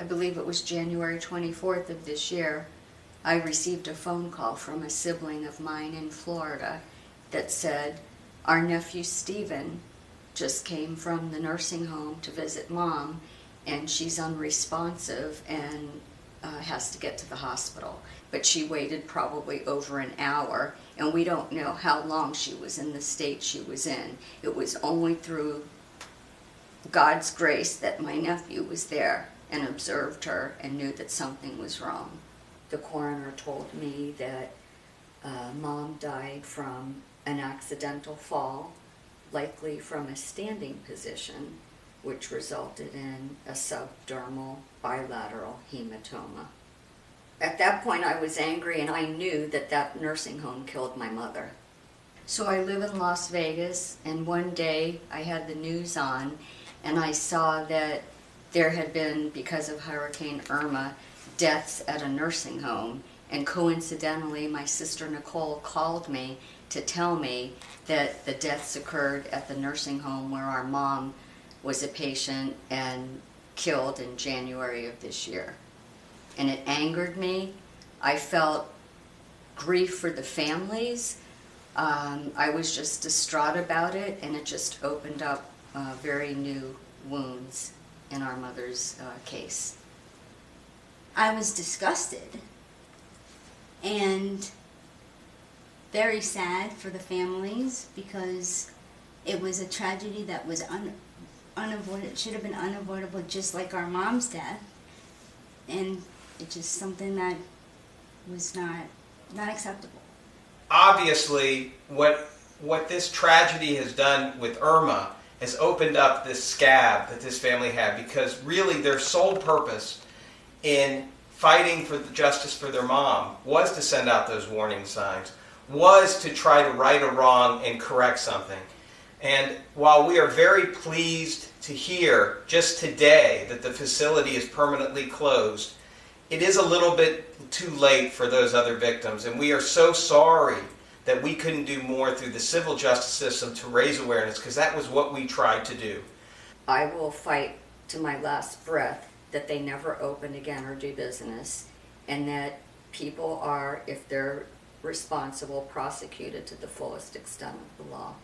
I believe it was January 24th of this year, I received a phone call from a sibling of mine in Florida that said, our nephew Stephen just came from the nursing home to visit Mom, and she's unresponsive and has to get to the hospital. But she waited probably over an hour, and we don't know how long she was in the state she was in. It was only through God's grace that my nephew was there and observed her and knew that something was wrong. The coroner told me that Mom died from an accidental fall, likely from a standing position, which resulted in a subdermal bilateral hematoma. At that point I was angry, and I knew that that nursing home killed my mother. So I live in Las Vegas, and one day I had the news on, and I saw that there had been, because of Hurricane Irma, deaths at a nursing home. And coincidentally, my sister Nicole called me to tell me that the deaths occurred at the nursing home where our mom was a patient and killed in January of this year. And it angered me. I felt grief for the families. I was just distraught about it, and it just opened up very new wounds in our mother's case. I was disgusted and very sad for the families, because it was a tragedy that was unavoidable. It should have been unavoidable, just like our mom's death, and it's just something that was not acceptable. Obviously, what this tragedy has done with Irma has opened up this scab that this family had, because really their sole purpose in fighting for the justice for their mom was to send out those warning signs, was to try to right a wrong and correct something. And while we are very pleased to hear just today that the facility is permanently closed, it is a little bit too late for those other victims, and we are so sorry that we couldn't do more through the civil justice system to raise awareness, because that was what we tried to do. I will fight to my last breath that they never open again or do business, and that people are, if they're responsible, prosecuted to the fullest extent of the law.